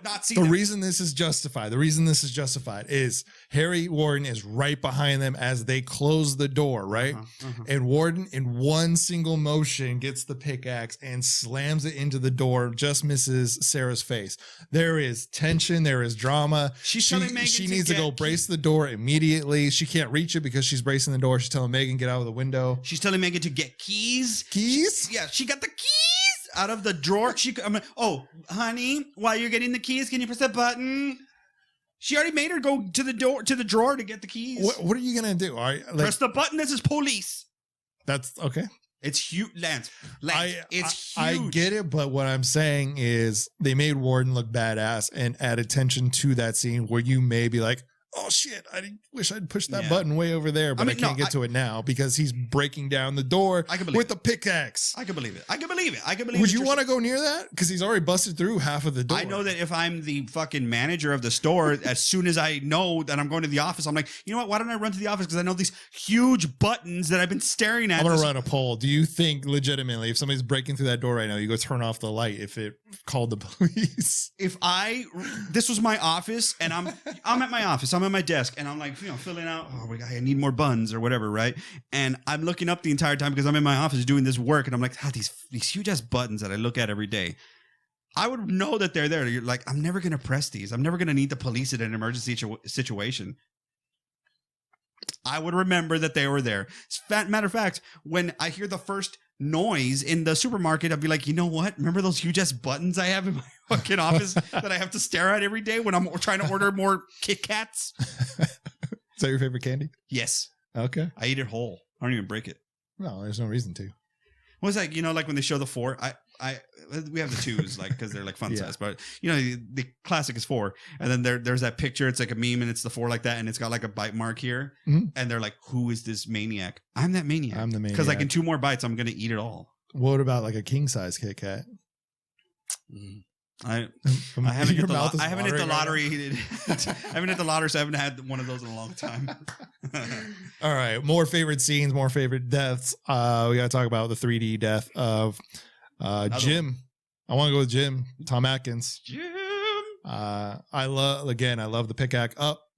not see the reason this is justified. The reason this is justified is Harry Warden is right behind them as they close the door, right? And Warden, in one single motion, gets the pickaxe and slams it into the door, just misses Sarah's face. There is tension. There is drama. She needs to go brace the door immediately. She can't reach it because she's bracing the door. She's telling Megan, get out of the window. She's telling Megan to get keys. Keys? She got the keys out of the drawer. I'm like, oh, honey, while you're getting the keys, can you press that button? She already made her go to the drawer to get the keys. What are you gonna do? Press the button that says police. That's okay. It's huge, Lance. It's huge. I get it, but what I'm saying is they made Warden look badass and add attention to that scene where you may be like, oh shit, I wish I'd pushed that button way over there, but I can't get to it now because he's breaking down the door with the pickaxe. I can believe it. Would you want to go near that? Because he's already busted through half of the door. I know that if I'm the fucking manager of the store, as soon as I know that I'm going to the office, I'm like, you know what? Why don't I run to the office? Because I know these huge buttons that I've been staring at. I'm going to run a poll. Do you think legitimately if somebody's breaking through that door right now, you go turn off the light if it called the police? This was my office and I'm at my office. I'm at my desk and I'm like, filling out, I need more buns or whatever, right? And I'm looking up the entire time because I'm in my office doing this work and I'm like, these huge ass buttons that I look at every day. I would know that they're there. You're like, I'm never going to press these. I'm never going to need the police in an emergency situation. I would remember that they were there. Matter of fact, when I hear the first noise in the supermarket, I'd be like, you know what? Remember those huge ass buttons I have in my fucking office that I have to stare at every day when I'm trying to order more Kit Kats? Is that your favorite candy? Yes. Okay. I eat it whole. I don't even break it. No, there's no reason to. What's that? Like when they show the four? we have the 2s like because they're like fun size, but you know the classic is 4, and then there's that picture. It's like a meme, and it's the 4 like that, and it's got like a bite mark here, and they're like, "Who is this maniac?" I'm that maniac. I'm the maniac because like in 2 more bites, I'm gonna eat it all. What about like a king size Kit Kat? I haven't hit the lottery. I haven't hit the lottery, so I haven't had one of those in a long time. All right, more favorite scenes, more favorite deaths. We got to talk about the 3D death of Jim. I want to go with Jim, Tom Atkins. Jim. I love the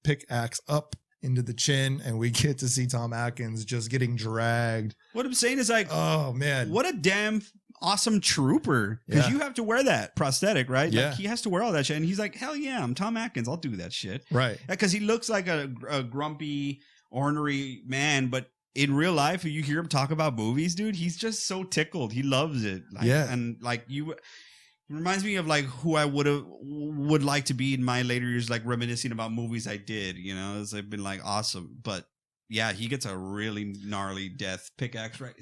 pickaxe up into the chin, and we get to see Tom Atkins just getting dragged. What I'm saying is like, oh man, what a damn awesome trooper, because you have to wear that prosthetic, right? Yeah, like, he has to wear all that shit, and he's like, hell yeah, I'm Tom Atkins, I'll do that shit, right? Because he looks like a grumpy, ornery man, but in real life, you hear him talk about movies, dude, he's just so tickled. He loves it. Like, and like it reminds me of like who I would like to be in my later years, like reminiscing about movies I did. You know, it's like been like awesome, but. Yeah, he gets a really gnarly death. Pickaxe right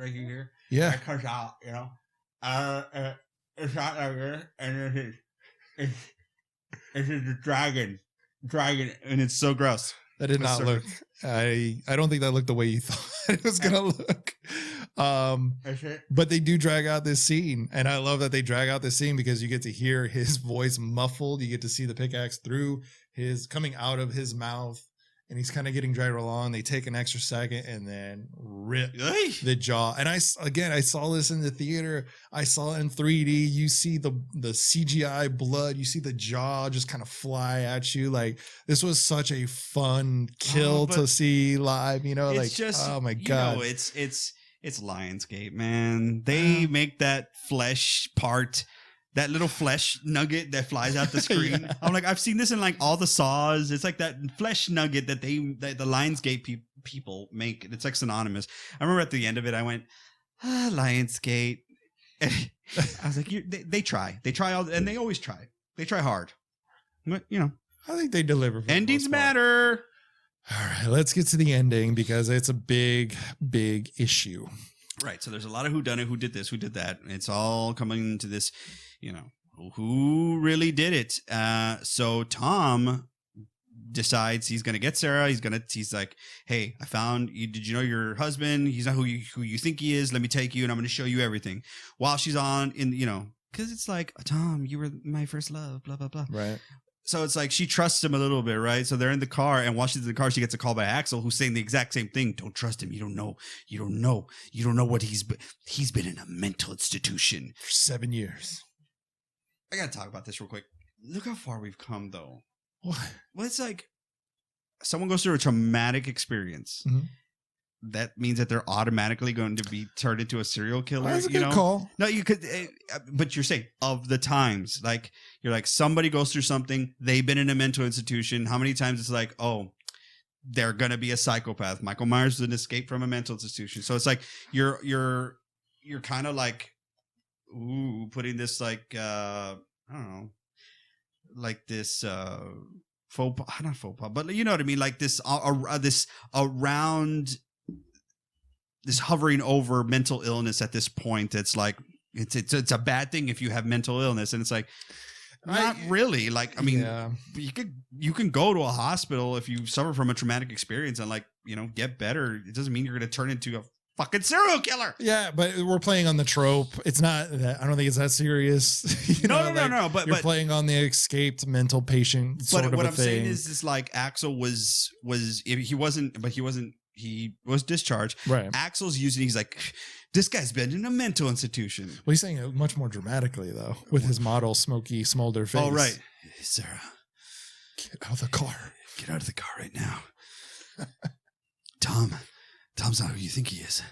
here. Yeah, it comes out. You know, it's not like this, and it's a dragon, and it's so gross. That did not look. I don't think that looked the way you thought it was gonna look. But they do drag out this scene, and I love that they drag out this scene because you get to hear his voice muffled. You get to see the pickaxe through coming out of his mouth. And he's kind of getting dragged along. They take an extra second and then rip the jaw. And I saw this in the theater. I saw it in 3D. You see the CGI blood. You see the jaw just kind of fly at you. Like, this was such a fun kill to see live. You know, like, just, oh my God. You know, it's Lionsgate, man. They make that flesh part. That little flesh nugget that flies out the screen. I'm like, I've seen this in like all the Saws. It's like that flesh nugget that the Lionsgate people make. It's like synonymous. I remember at the end of it, I went, Lionsgate. I was like, they try all, and they always try. They try hard. But, you know. I think they deliver. Endings matter. All right, let's get to the ending because it's a big, big issue. Right. So there's a lot of whodunit, who did this, who did that. And it's all coming to this, you know, who really did it. So Tom decides he's going to get Sarah. He's like, hey, I found you. Did you know your husband? He's not who you think he is. Let me take you and I'm going to show you everything. While she's because it's like, Tom, you were my first love, blah, blah, blah. Right. So it's like she trusts him a little bit, right? So they're in the car, and while she's in the car, she gets a call by Axel, who's saying the exact same thing. Don't trust him. You don't know what he's been in a mental institution for 7 years. I gotta talk about this real quick. Look how far we've come, though. What? Well, it's like someone goes through a traumatic experience. Mm-hmm. That means that they're automatically going to be turned into a serial killer. That's a good call. No, you could, but you're saying of the times, like you're like somebody goes through something. They've been in a mental institution. How many times it's like, oh, they're going to be a psychopath. Michael Myers was an escape from a mental institution. So it's like you're kind of like, putting this like I don't know, like this not faux pas, but you know what I mean, like this around. This hovering over mental illness at this point. It's like it's a bad thing if you have mental illness, and it's like not really. Like, I mean, you can go to a hospital if you suffer from a traumatic experience and like, you know, get better. It doesn't mean you're going to turn into a fucking serial killer. Yeah, but we're playing on the trope. It's not that, I don't think it's that serious. No. But you're playing on the escaped mental patient sort of a thing. But what I'm saying is like Axel he was discharged. Right. Axel's using, he's like, this guy's been in a mental institution. Well, he's saying it much more dramatically, though, with his model, smoky, smolder face. Oh, right. Hey, Sarah. Get out of the car. Get out of the car right now. Tom's not who you think he is.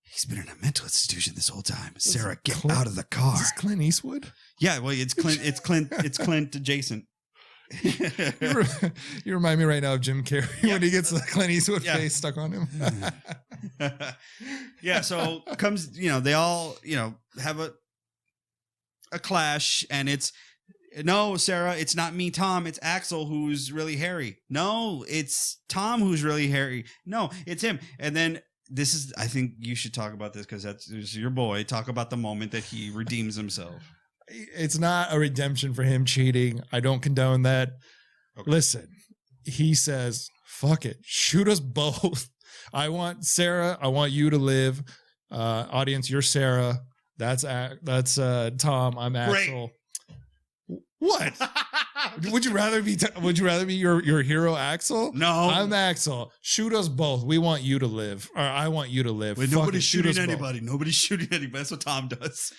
He's been in a mental institution this whole time. Sarah, get out of the car. Is this Clint Eastwood? Yeah, well, it's Clint adjacent. You remind me right now of Jim Carrey when he gets the Clint Eastwood face stuck on him. So comes, they all, have a clash, and it's, no, Sarah, it's not me, Tom, it's Axel who's really hairy. No, it's Tom who's really hairy. No, it's him. And then I think you should talk about this because that's your boy. Talk about the moment that he redeems himself. It's not a redemption for him cheating. I don't condone that. Okay. Listen, he says, fuck it. Shoot us both. I want Sarah. I want you to live. Audience, you're Sarah. That's Tom. I'm Axel. Great. What? Would you rather be your hero Axel? No. I'm Axel. Shoot us both. We want you to live. Or I want you to live. Wait, nobody's shooting anybody. Nobody's shooting anybody. That's what Tom does.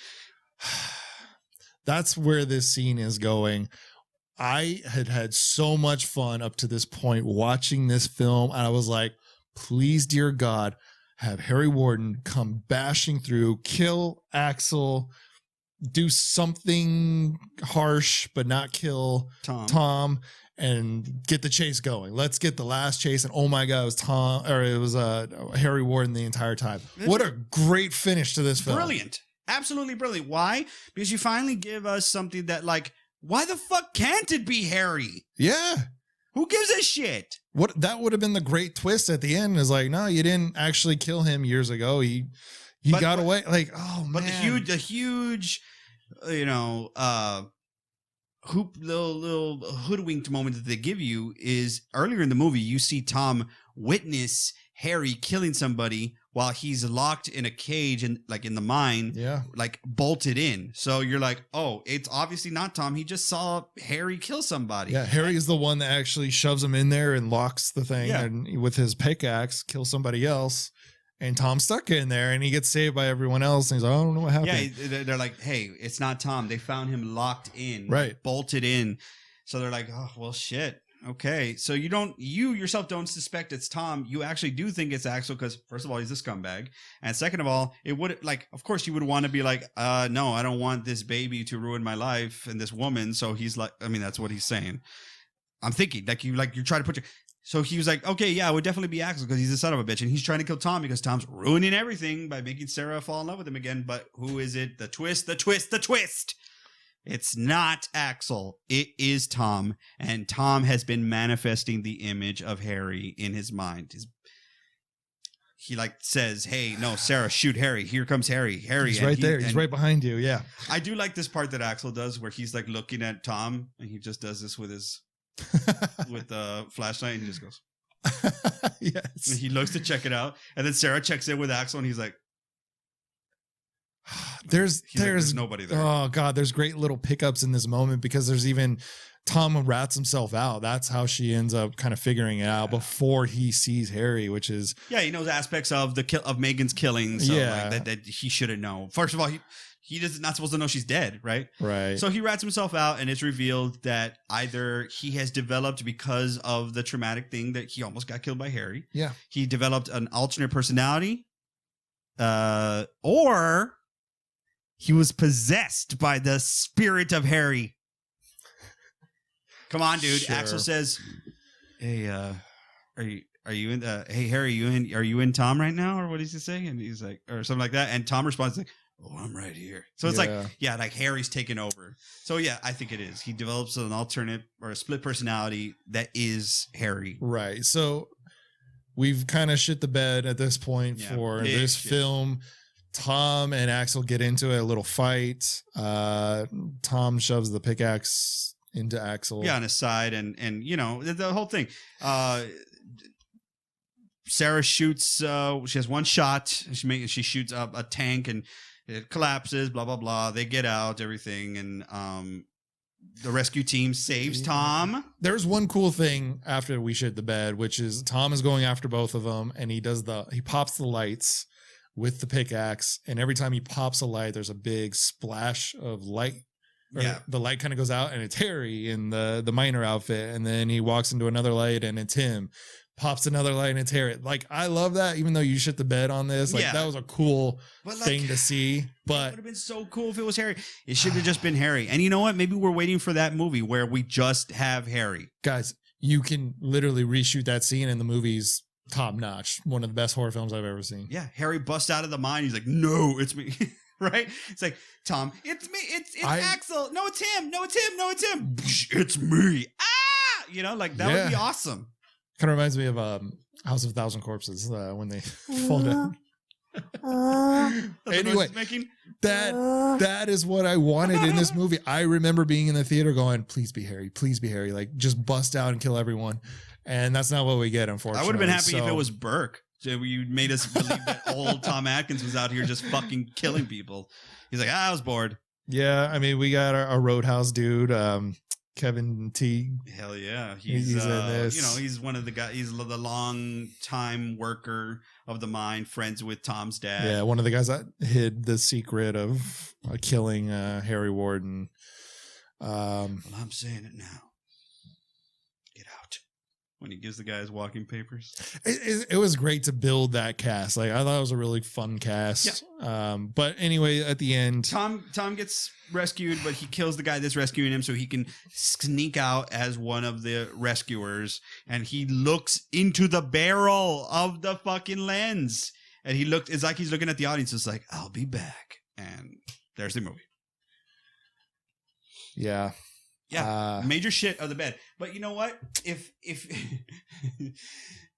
That's where this scene is going. I had so much fun up to this point watching this film. And I was like, please, dear God, have Harry Warden come bashing through, kill Axel, do something harsh, but not kill Tom, and get the chase going. Let's get the last chase. And oh my God, it was Harry Warden the entire time. What a great finish to this film. Brilliant. Absolutely brilliant. Why? Because you finally give us something that, like, why the fuck can't it be Harry? Yeah. Who gives a shit? What that would have been the great twist at the end is like, no, you didn't actually kill him years ago. He got away. Like, oh man. But the huge, little hoodwinked moment that they give you is earlier in the movie. You see Tom witness Harry killing somebody while he's locked in a cage and like in the mine, like bolted in. So you're like, oh, it's obviously not Tom. He just saw Harry kill somebody. Yeah, Harry is the one that actually shoves him in there and locks the thing and with his pickaxe kills somebody else. And Tom's stuck in there and he gets saved by everyone else. And he's like, I don't know what happened. Yeah, they're like, hey, it's not Tom. They found him locked in, right, bolted in. So they're like, oh, well, shit. Okay, so you yourself don't suspect it's Tom. You actually do think it's Axel because first of all, he's a scumbag, and second of all, it would of course, you would want to be like, no, I don't want this baby to ruin my life and this woman. So he's like, I mean, that's what he's saying. I'm thinking you're trying to put your. So he was like, okay, yeah, it would definitely be Axel because he's a son of a bitch, and he's trying to kill Tom because Tom's ruining everything by making Sarah fall in love with him again. But who is it? The twist. It's not Axel. It is Tom. And Tom has been manifesting the image of Harry in his mind. He says, hey, no, Sarah, shoot Harry. Here comes Harry. He's right there. He's right behind you. Yeah. I do like this part that Axel does where he's like looking at Tom and he just does this with his with the flashlight and he just goes. Yes. And he looks to check it out. And then Sarah checks in with Axel and he's like, there's nobody there. Oh God, there's great little pickups in this moment because there's even Tom rats himself out. That's how she ends up kind of figuring it out before he sees Harry, which is he knows aspects of of Megan's killing. So that he shouldn't know. First of all, he does not supposed to know she's dead, right? Right. So he rats himself out, and it's revealed that either he has developed because of the traumatic thing that he almost got killed by Harry. Yeah. He developed an alternate personality, or he was possessed by the spirit of Harry. Come on, dude. Sure. Axel says, hey, are you in hey, Harry, are you in Tom right now? Or what does he say? And he's like, or something like that. And Tom responds like, oh, I'm right here. So it's like Harry's taken over. So yeah, I think it is. He develops an alternate or a split personality that is Harry. Right. So we've kind of shit the bed at this point for this film. Tom and Axel get into a little fight. Tom shoves the pickaxe into Axel. Yeah, on his side, and the whole thing. Sarah shoots. She has one shot. She shoots up a tank, and it collapses. Blah blah blah. They get out, everything, and the rescue team saves Tom. There's one cool thing after we shit the bed, which is Tom is going after both of them, and he pops the lights with the pickaxe, and every time he pops a light, there's a big splash of light. The light kind of goes out, and it's Harry in the miner outfit, and then he walks into another light, and it's him. Pops another light, and it's Harry. Like, I love that, even though you shit the bed on this. Like, that was a cool thing to see. But it would have been so cool if it was Harry. It should have just been Harry. And you know what? Maybe we're waiting for that movie where we just have Harry. Guys, you can literally reshoot that scene, and the movie's top notch. One of the best horror films I've ever seen. Yeah, Harry busts out of the mine. He's like, no, it's me. Right? It's like, Tom, it's me. It's Axel. No, it's him. No, it's him. No, it's him. It's me. Ah! That would be awesome. Kind of reminds me of House of a Thousand Corpses when they fall down. Anyway, that is what I wanted in this movie. I remember being in the theater going, please be Harry, like just bust out and kill everyone. And that's not what we get, unfortunately. I would have been happy if it was Burke. So you made us believe that old Tom Atkins was out here just fucking killing people. He's like, I was bored. Yeah, I mean, we got our Roadhouse dude, Kevin Teague. Hell yeah, he's in this. You know, he's one of the guys. He's the long time worker of the mine, friends with Tom's dad. Yeah, one of the guys that hid the secret of killing Harry Warden. Well, I'm saying it now. Get out. When he gives the guy his walking papers. It was great to build that cast. Like, I thought it was a really fun cast. Yeah. But anyway, at the end, Tom gets rescued, but he kills the guy that's rescuing him so he can sneak out as one of the rescuers. And he looks into the barrel of the fucking lens. And it's like he's looking at the audience. It's like, I'll be back. And there's the movie. Yeah. Yeah, major shit of the bed. But you know what? If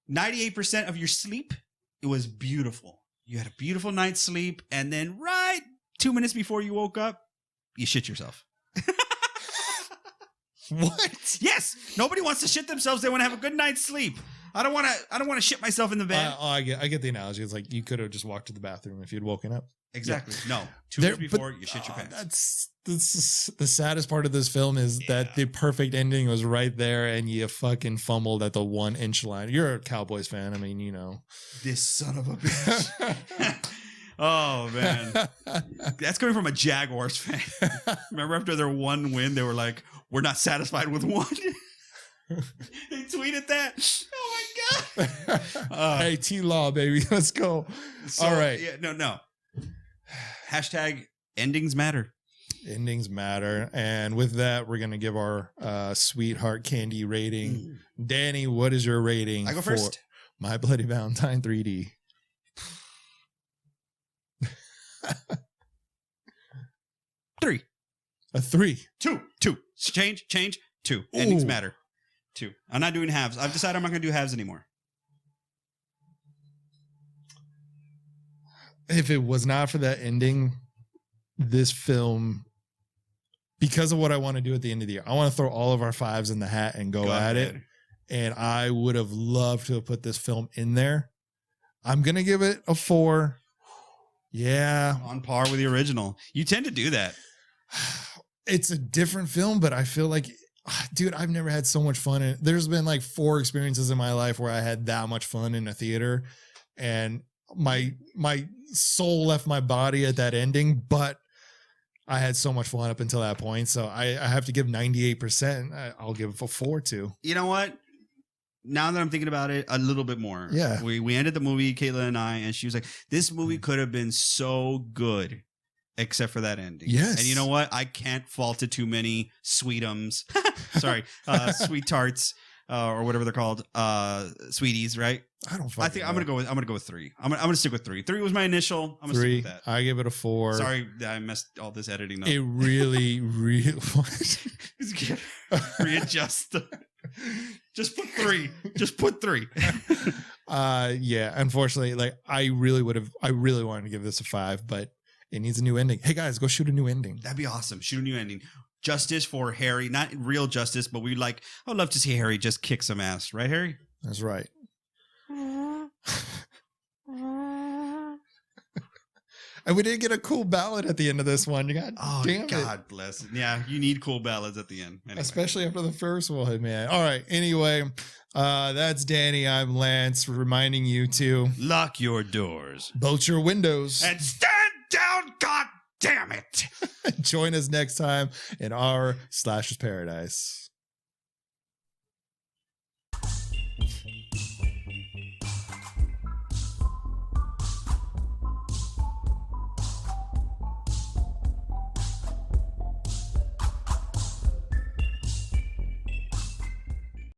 98% of your sleep, it was beautiful. You had a beautiful night's sleep, and then right 2 minutes before you woke up, you shit yourself. What? Yes. Nobody wants to shit themselves. They want to have a good night's sleep. I don't want to shit myself in the bed. I get the analogy. It's like you could have just walked to the bathroom if you'd woken up. Exactly. Yeah. No. 2 minutes before you shit your pants. That's the saddest part of this film is that the perfect ending was right there and you fucking fumbled at the 1 inch line. You're a Cowboys fan. I mean, you know. This son of a bitch. Oh, man. That's coming from a Jaguars fan. Remember after their 1 win, they were like, we're not satisfied with 1. They tweeted that. Oh, my God. Hey, T-Law, baby. Let's go. So, all right. Yeah, no. Hashtag endings matter. Endings matter. And with that, we're going to give our Sweetheart Candy rating. Danny, what is your rating? I go first. My Bloody Valentine 3D. Three. A 3. 2. Change. 2. Ooh. Endings matter. 2. I'm not doing halves. I've decided I'm not going to do halves anymore. If it was not for that ending, this film, because of what I want to do at the end of the year, I want to throw all of our 5s in the hat and go at it. And I would have loved to have put this film in there. I'm going to give it a 4. Yeah. On par with the original. You tend to do that. It's a different film, but I feel like, dude, I've never had so much fun. There's been like 4 experiences in my life where I had that much fun in a theater. And my soul left my body at that ending, but I had so much fun up until that point. So I have to give 98%. I'll give it a 4 too. You know what? Now that I'm thinking about it a little bit more. Yeah. We ended the movie, Caitlin and I, and she was like, this movie could have been so good except for that ending. Yes. And you know what? I can't fault it too many sweetums. Sorry. Sweet tarts. Or whatever they're called, sweeties, right? I think I'm gonna go with 3. I'm gonna stick with 3. 3 was my initial. I'm gonna stick with that. I give it a 4. Sorry, I messed all this editing up. It really readjust. Just put 3. Just put 3. Yeah. Unfortunately, like I really wanted to give this a 5, but it needs a new ending. Hey guys, go shoot a new ending. That'd be awesome. Shoot a new ending. Justice for Harry, not real justice, but I would love to see Harry just kick some ass, right, Harry? That's right. And we did get a cool ballad at the end of this one. God bless it. Yeah, you need cool ballads at the end. Anyway. Especially after the first one, man. All right. Anyway, that's Danny. I'm Lance, reminding you to lock your doors, bolt your windows, and stand down. God damn it. Join us next time in our Slasher's Paradise.